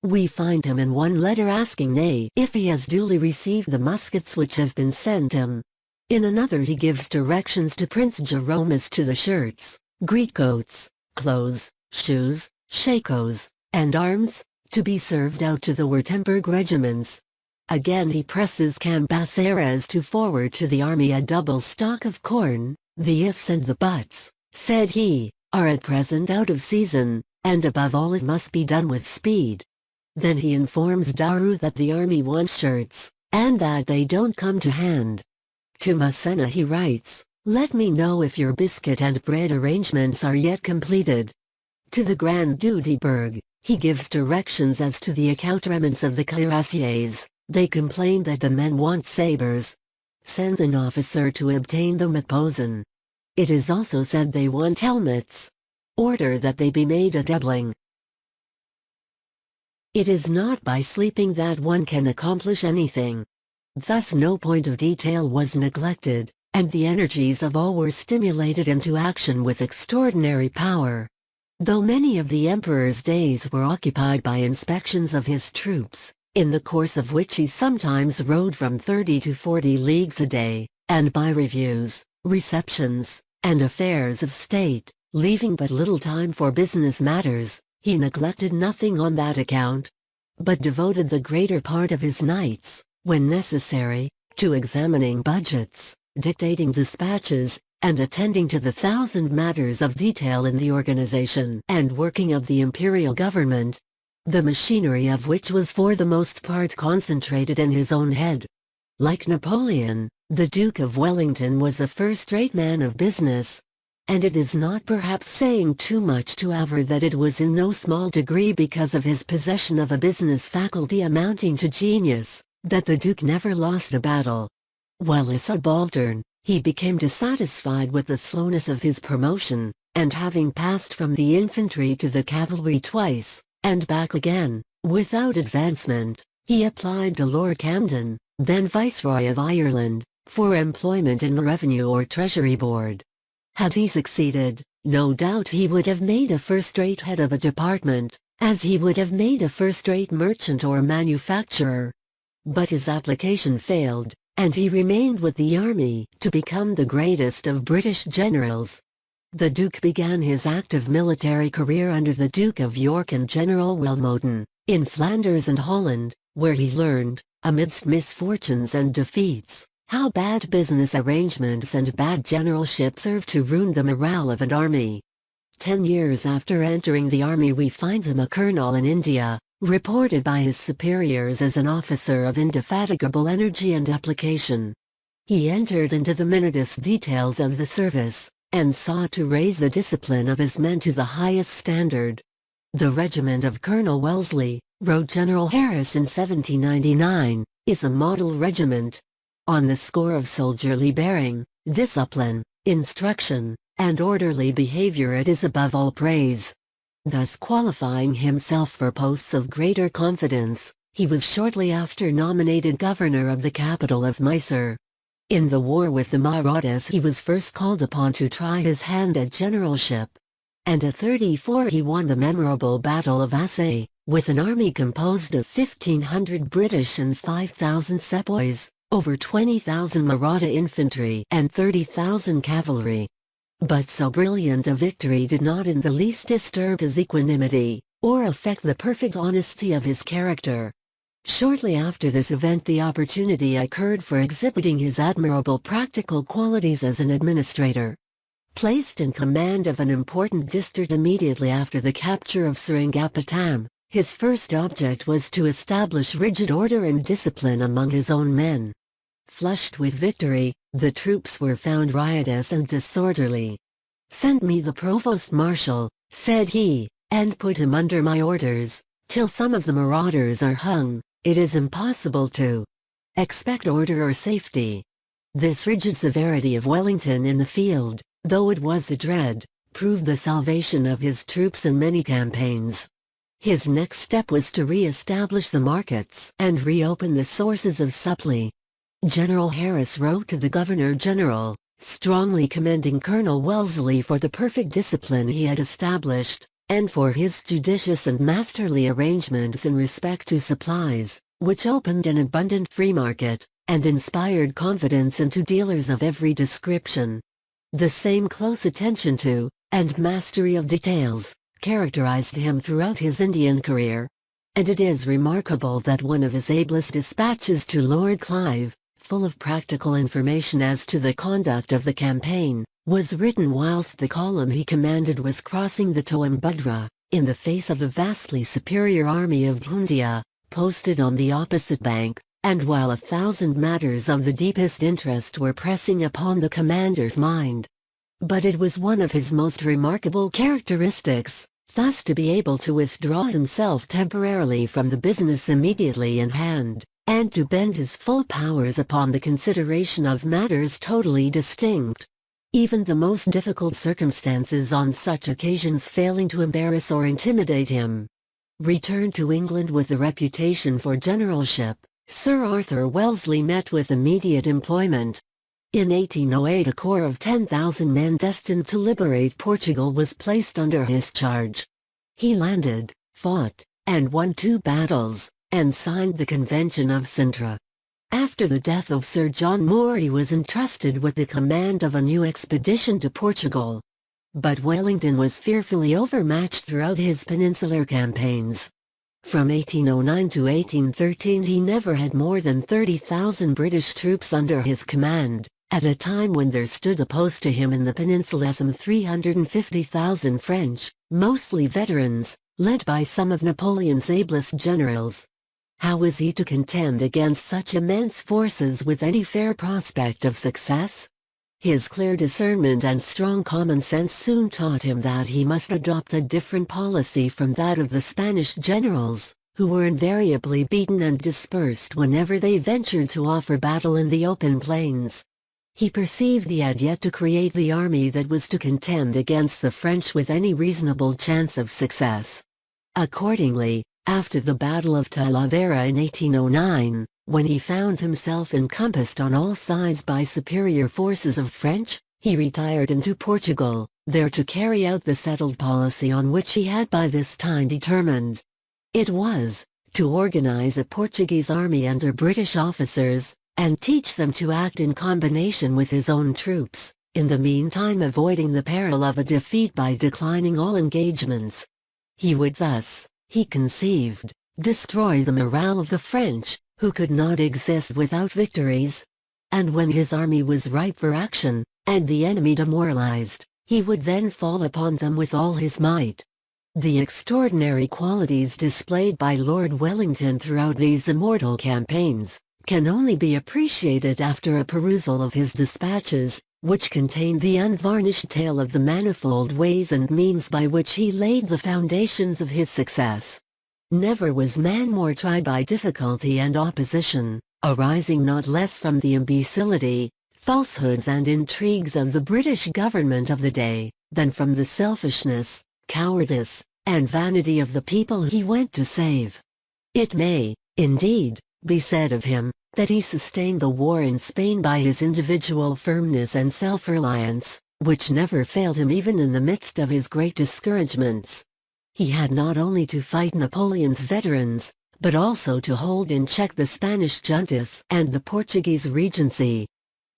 We find him in one letter asking Ney if he has duly received the muskets which have been sent him. In another he gives directions to Prince Jerome as to the shirts, greatcoats, clothes, shoes, shakos, and arms, to be served out to the Württemberg regiments. Again he presses Cambaceres to forward to the army a double stock of corn. The ifs and the buts, said he, are at present out of season, and above all it must be done with speed. Then he informs Daru that the army wants shirts, and that they don't come to hand. To Massena he writes, "Let me know if your biscuit and bread arrangements are yet completed." To the Grand Duke de Berg, he gives directions as to the accoutrements of the cuirassiers. They complain that the men want sabers. Sends an officer to obtain them at Posen. It is also said they want helmets. Order that they be made at Ebling. It is not by sleeping that one can accomplish anything. Thus no point of detail was neglected, and the energies of all were stimulated into action with extraordinary power. Though many of the emperor's days were occupied by inspections of his troops, in the course of which he sometimes rode from 30 to 40 leagues a day, and by reviews, receptions, and affairs of state, leaving but little time for business matters, he neglected nothing on that account, but devoted the greater part of his nights, when necessary, to examining budgets, dictating dispatches, and attending to the thousand matters of detail in the organization and working of the imperial government, the machinery of which was for the most part concentrated in his own head. Like Napoleon, the Duke of Wellington was a first-rate man of business, and it is not perhaps saying too much to aver that it was in no small degree because of his possession of a business faculty amounting to genius, that the Duke never lost a battle. While a subaltern, he became dissatisfied with the slowness of his promotion, and having passed from the infantry to the cavalry twice, and back again, without advancement, he applied to Lord Camden, then Viceroy of Ireland, for employment in the Revenue or Treasury Board. Had he succeeded, no doubt he would have made a first-rate head of a department, as he would have made a first-rate merchant or manufacturer. But his application failed, and he remained with the army to become the greatest of British generals. The Duke began his active military career under the Duke of York and General Wilmoden, in Flanders and Holland, where he learned, amidst misfortunes and defeats, how bad business arrangements and bad generalship serve to ruin the morale of an army. 10 years after entering the army we find him a colonel in India, reported by his superiors as an officer of indefatigable energy and application. He entered into the minutest details of the service, and sought to raise the discipline of his men to the highest standard. "The regiment of Colonel Wellesley," wrote General Harris in 1799, "is a model regiment. On the score of soldierly bearing, discipline, instruction, and orderly behavior it is above all praise." Thus qualifying himself for posts of greater confidence, he was shortly after nominated governor of the capital of Mysore. In the war with the Marathas he was first called upon to try his hand at generalship. And at 34 he won the memorable Battle of Assaye, with an army composed of 1,500 British and 5,000 sepoys, over 20,000 Maratha infantry and 30,000 cavalry. But so brilliant a victory did not in the least disturb his equanimity, or affect the perfect honesty of his character. Shortly after this event the opportunity occurred for exhibiting his admirable practical qualities as an administrator. Placed in command of an important district immediately after the capture of Seringapatam, his first object was to establish rigid order and discipline among his own men. Flushed with victory, the troops were found riotous and disorderly. "Send me the provost marshal," said he, "and put him under my orders. Till some of the marauders are hung, it is impossible to expect order or safety." This rigid severity of Wellington in the field, though it was a dread, proved the salvation of his troops in many campaigns. His next step was to re-establish the markets and reopen the sources of supply. General Harris wrote to the Governor-General, strongly commending Colonel Wellesley for the perfect discipline he had established, and for his judicious and masterly arrangements in respect to supplies, which opened an abundant free market, and inspired confidence into dealers of every description. The same close attention to, and mastery of details, characterized him throughout his Indian career. And it is remarkable that one of his ablest dispatches to Lord Clive, full of practical information as to the conduct of the campaign, was written whilst the column he commanded was crossing the Toimbudra, in the face of the vastly superior army of Dhoondia, posted on the opposite bank, and while 1,000 matters of the deepest interest were pressing upon the commander's mind. But it was one of his most remarkable characteristics, thus to be able to withdraw himself temporarily from the business immediately in hand, and to bend his full powers upon the consideration of matters totally distinct. Even the most difficult circumstances on such occasions failing to embarrass or intimidate him. Returned to England with a reputation for generalship, Sir Arthur Wellesley met with immediate employment. In 1808 a corps of 10,000 men destined to liberate Portugal was placed under his charge. He landed, fought, and won 2 battles, and signed the Convention of Sintra. After the death of Sir John Moore he was entrusted with the command of a new expedition to Portugal. But Wellington was fearfully overmatched throughout his peninsular campaigns. From 1809 to 1813 he never had more than 30,000 British troops under his command, at a time when there stood opposed to him in the peninsula some 350,000 French, mostly veterans, led by some of Napoleon's ablest generals. How was he to contend against such immense forces with any fair prospect of success? His clear discernment and strong common sense soon taught him that he must adopt a different policy from that of the Spanish generals, who were invariably beaten and dispersed whenever they ventured to offer battle in the open plains. He perceived he had yet to create the army that was to contend against the French with any reasonable chance of success. Accordingly, after the Battle of Talavera in 1809, when he found himself encompassed on all sides by superior forces of French, he retired into Portugal, there to carry out the settled policy on which he had by this time determined. It was, to organize a Portuguese army under British officers, and teach them to act in combination with his own troops, in the meantime avoiding the peril of a defeat by declining all engagements. He would thus, he conceived, destroy the morale of the French, who could not exist without victories. And when his army was ripe for action, and the enemy demoralized, he would then fall upon them with all his might. The extraordinary qualities displayed by Lord Wellington throughout these immortal campaigns can only be appreciated after a perusal of his dispatches, which contain the unvarnished tale of the manifold ways and means by which he laid the foundations of his success. Never was man more tried by difficulty and opposition, arising not less from the imbecility, falsehoods and intrigues of the British government of the day, than from the selfishness, cowardice, and vanity of the people he went to save. It may, indeed, be said of him, that he sustained the war in Spain by his individual firmness and self-reliance, which never failed him even in the midst of his great discouragements. He had not only to fight Napoleon's veterans, but also to hold in check the Spanish juntas and the Portuguese regency.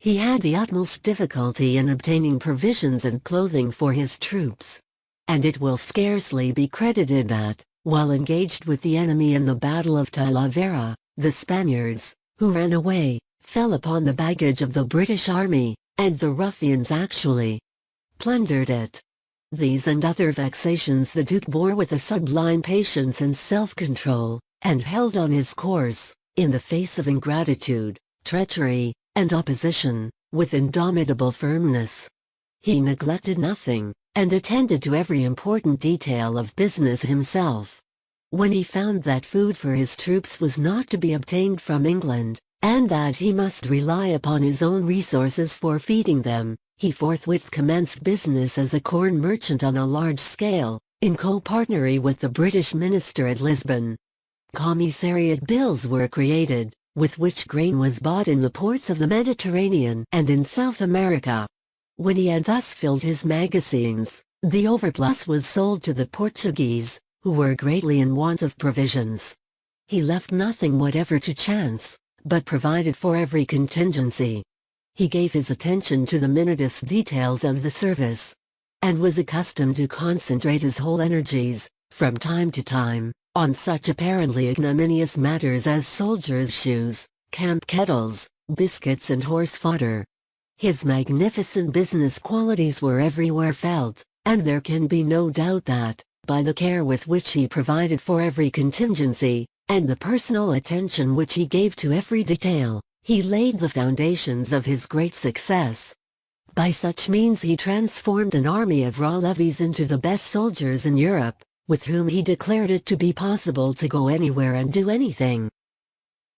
He had the utmost difficulty in obtaining provisions and clothing for his troops. And it will scarcely be credited that, while engaged with the enemy in the Battle of Talavera, the Spaniards, who ran away, fell upon the baggage of the British army, and the ruffians actually plundered it. These and other vexations the Duke bore with a sublime patience and self-control, and held on his course, in the face of ingratitude, treachery, and opposition, with indomitable firmness. He neglected nothing, and attended to every important detail of business himself. When he found that food for his troops was not to be obtained from England, and that he must rely upon his own resources for feeding them, he forthwith commenced business as a corn merchant on a large scale, in co-partnery with the British minister at Lisbon. Commissariat bills were created, with which grain was bought in the ports of the Mediterranean and in South America. When he had thus filled his magazines, The overplus was sold to the Portuguese, who were greatly in want of provisions. He left nothing whatever to chance, but provided for every contingency. He gave his attention to the minutest details of the service, and was accustomed to concentrate his whole energies, from time to time, on such apparently ignominious matters as soldiers' shoes, camp kettles, biscuits and horse fodder. His magnificent business qualities were everywhere felt, and there can be no doubt that, by the care with which he provided for every contingency, and the personal attention which he gave to every detail, he laid the foundations of his great success. By such means he transformed an army of raw levies into the best soldiers in Europe, with whom he declared it to be possible to go anywhere and do anything.